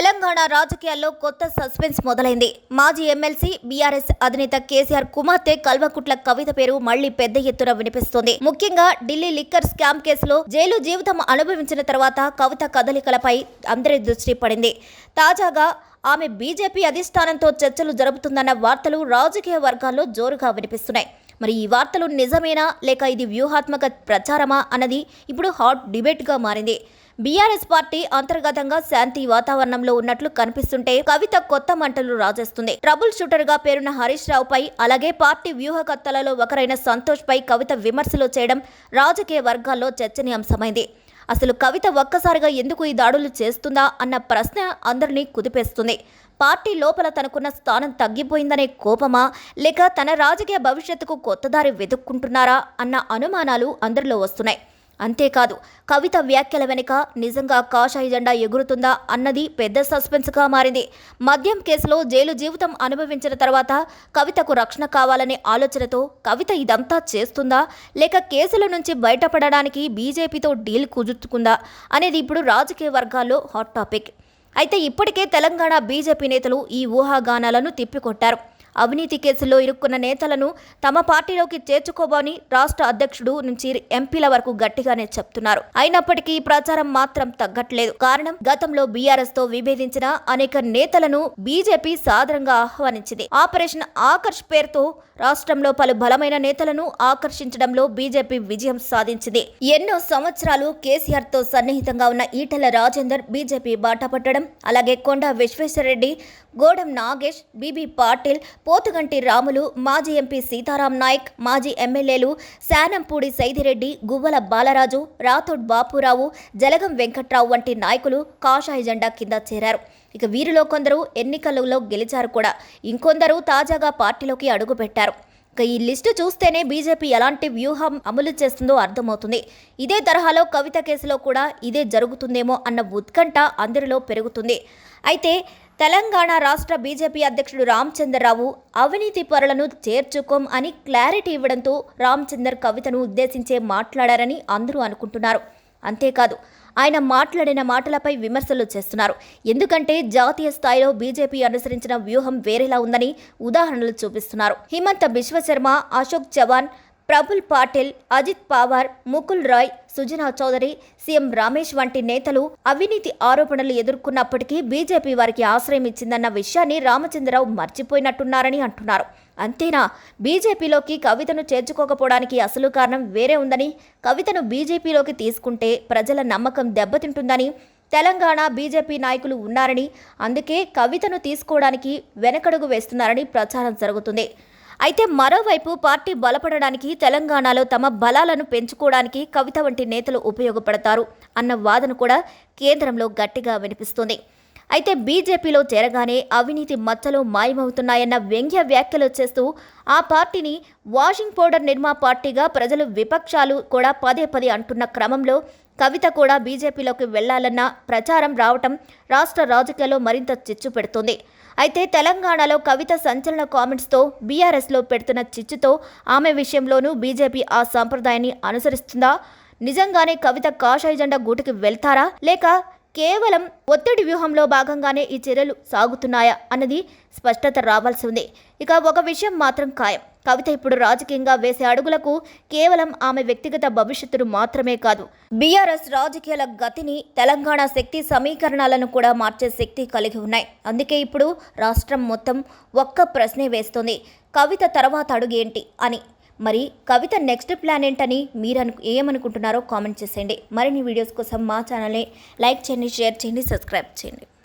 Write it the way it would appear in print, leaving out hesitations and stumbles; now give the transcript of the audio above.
తెలంగాణ రాజకీయాల్లో కొత్త సస్పెన్స్ మొదలైంది. మాజీ ఎమ్మెల్సీ బీఆర్ఎస్ అధినేత కేసీఆర్ కుమార్తె కల్వకుట్ల కవిత పేరు మళ్లీ పెద్ద ఎత్తున వినిపిస్తోంది. ముఖ్యంగా ఢిల్లీ లిక్కర్ స్కామ్ కేసులో జైలు జీవితం అనుభవించిన తర్వాత కవిత కదలికలపై అందరి దృష్టి పడింది. తాజాగా ఆమె బీజేపీ అధిష్టానంతో చర్చలు జరుపుతుందన్న వార్తలు రాజకీయ వర్గాల్లో జోరుగా వినిపిస్తున్నాయి. మరి ఈ వార్తలు నిజమేనా లేక ఇది వ్యూహాత్మక ప్రచారమా అన్నది ఇప్పుడు హాట్ డిబేట్గా మారింది. బీఆర్ఎస్ పార్టీ అంతర్గతంగా శాంతి వాతావరణంలో ఉన్నట్లు కనిపిస్తుంటే కవిత కొత్త మంటలు రాజేస్తుంది. ట్రబుల్ షూటర్ గా పేరున్న హరీష్ రావుపై అలాగే పార్టీ వ్యూహకర్తలలో ఒకరైన సంతోష్ పై కవిత విమర్శలు చేయడం రాజకీయ వర్గాల్లో చర్చనీయాంశమైంది. అసలు కవిత ఒక్కసారిగా ఎందుకు ఈ దాడులు చేస్తుందా అన్న ప్రశ్న అందరినీ కుదిపేస్తుంది. పార్టీ లోపల తనకున్న స్థానం తగ్గిపోయిందనే కోపమా లేక తన రాజకీయ భవిష్యత్తుకు కొత్త దారి వెతుక్కుంటున్నారా అన్న అనుమానాలు అందరిలో వస్తున్నాయి. అంతేకాదు కవిత వ్యాఖ్యల వెనుక నిజంగా కాషాయ జెండా ఎగురుతుందా అన్నది పెద్ద సస్పెన్స్గా మారింది. మద్యం కేసులో జైలు జీవితం అనుభవించిన తర్వాత కవితకు రక్షణ కావాలనే ఆలోచనతో కవిత ఇదంతా చేస్తుందా లేక కేసుల నుంచి బయటపడడానికి బీజేపీతో డీల్ కుదుర్చుకుందా అనేది ఇప్పుడు రాజకీయ వర్గాల్లో హాట్ టాపిక్. అయితే ఇప్పటికే తెలంగాణ బీజేపీ నేతలు ఈ ఊహాగానాలను తిప్పికొట్టారు. అవినీతి కేసుల్లో ఇరుక్కున్న నేతలను తమ పార్టీలోకి చేర్చుకోబోని రాష్ట్ర అధ్యక్షుడు నుంచి ఎంపీల వరకు గట్టిగానే చెప్తున్నారు. అయినప్పటికీ ఈ ప్రచారం మాత్రం తగ్గట్లేదు. కారణం గతంలో బీఆర్ఎస్ తో విభేదించిన అనేక నేతలను బీజేపీ సాదరంగా ఆహ్వానించింది. ఆపరేషన్ ఆకర్ష్ పేరుతో రాష్ట్రంలో పలు బలమైన నేతలను ఆకర్షించడంలో బీజేపీ విజయం సాధించింది. ఎన్నో సంవత్సరాలు కేసీఆర్ తో సన్నిహితంగా ఉన్న ఈటెల రాజేందర్ బీజేపీ బాట పట్టడం, అలాగే కొండ విశ్వేశ్వరరెడ్డి, గోడం నాగేష్, బీబీ పాటిల్, పోతుగంటి రాములు, మాజీ ఎంపీ సీతారాం నాయక్, మాజీ ఎమ్మెల్యేలు శానంపూడి సైదిరెడ్డి, గువ్వల బాలరాజు, రాథోడ్ బాపురావు, జలగం వెంకట్రావు వంటి నాయకులు కాషాయ జెండా కింద చేరారు. ఇక వీరిలో కొందరు ఎన్నికలలో గెలిచారు కూడా. ఇంకొందరు తాజాగా పార్టీలోకి అడుగుపెట్టారు. ఇక ఈ లిస్టు చూస్తేనే బీజేపీ ఎలాంటి వ్యూహం అమలు చేస్తుందో అర్థమవుతుంది. ఇదే తరహాలో కవిత కేసులో కూడా ఇదే జరుగుతుందేమో అన్న ఉత్కంఠ అందరిలో పెరుగుతుంది. అయితే తెలంగాణ రాష్ట్ర బీజేపీ అధ్యక్షుడు రామచంద్రరావు అవినీతి పరులను చేర్చుకోం అని క్లారిటీ ఇవ్వడంతో రామచందర్ కవితను ఉద్దేశించే మాట్లాడారని అందరూ అనుకుంటున్నారు. అంతేకాదు ఆయన మాట్లాడిన మాటలపై విమర్శలు చేస్తున్నారు. ఎందుకంటే జాతీయ స్థాయిలో బీజేపీ అనుసరించిన వ్యూహం వేరేలా ఉందని ఉదాహరణలు చూపిస్తున్నారు. హిమంత బిశ్వశర్మ, అశోక్ చవాన్, ప్రఫుల్ పాటిల్, అజిత్ పవార్, ముకుల్ రాయ్, సుజనా చౌదరి, సీఎం రమేష్ వంటి నేతలు అవినీతి ఆరోపణలు ఎదుర్కొన్నప్పటికీ బీజేపీ వారికి ఆశ్రయం ఇచ్చిందన్న విషయాన్ని రామచంద్రరావు మర్చిపోయినట్టున్నారని అంటున్నారు. అంతేనా, బీజేపీలోకి కవితను చేర్చుకోకపోవడానికి అసలు కారణం వేరే ఉందని, కవితను బీజేపీలోకి తీసుకుంటే ప్రజల నమ్మకం దెబ్బతింటుందని తెలంగాణ బీజేపీ నాయకులు ఉన్నారని, అందుకే కవితను తీసుకోవడానికి వెనకడుగు వేస్తున్నారని ప్రచారం జరుగుతుంది. అయితే మరోవైపు పార్టీ బలపడడానికి, తెలంగాణలో తమ బలాలను పెంచుకోవడానికి కవిత వంటి నేతలు ఉపయోగపడతారు అన్న వాదన కూడా కేంద్రంలో గట్టిగా వినిపిస్తుంది. అయితే బీజేపీలో చేరగానే అవినీతి మచ్చలు మాయమవుతున్నాయన్న వ్యంగ్య వ్యాఖ్యలు చేస్తూ ఆ పార్టీని వాషింగ్ పౌడర్ నిర్మా పార్టీగా ప్రజలు, విపక్షాలు కూడా పదే పదే అంటున్న క్రమంలో కవిత కూడా బీజేపీలోకి వెళ్లాలన్న ప్రచారం రావటం రాష్ట్ర రాజకీయాల్లో మరింత చిచ్చు పెడుతోంది. అయితే తెలంగాణలో కవిత సంచలన కామెంట్స్తో బీఆర్ఎస్లో పెడుతున్న చిచ్చుతో ఆమె విషయంలోనూ బీజేపీ ఆ సంప్రదాయాన్ని అనుసరిస్తుందా? నిజంగానే కవిత కాషాయ జెండా గూటికి వెళ్తారా లేక కేవలం ఒత్తిడి వ్యూహంలో భాగంగానే ఈ చర్యలు సాగుతున్నాయా అన్నది స్పష్టత రావాల్సి ఉంది. ఇక ఒక విషయం మాత్రం ఖాయం, కవిత ఇప్పుడు రాజకీయంగా వేసే అడుగులకు కేవలం ఆమె వ్యక్తిగత భవిష్యత్తును మాత్రమే కాదు, బీఆర్ఎస్ రాజకీయాల గతిని, తెలంగాణ శక్తి సమీకరణాలను కూడా మార్చే శక్తి కలిగి ఉన్నాయి. అందుకే ఇప్పుడు రాష్ట్రం మొత్తం ఒక్క ప్రశ్నే వేస్తోంది, కవిత తర్వాత అడుగు ఏంటి అని. మరి కవిత నెక్స్ట్ ప్లాన్ ఏంటని మీరు ఏమనుకుంటున్నారో కామెంట్ చేసేయండి. మరిన్ని వీడియోస్ కోసం మా ఛానల్ని లైక్ చేయండి, షేర్ చేయండి, సబ్స్క్రైబ్ చేయండి.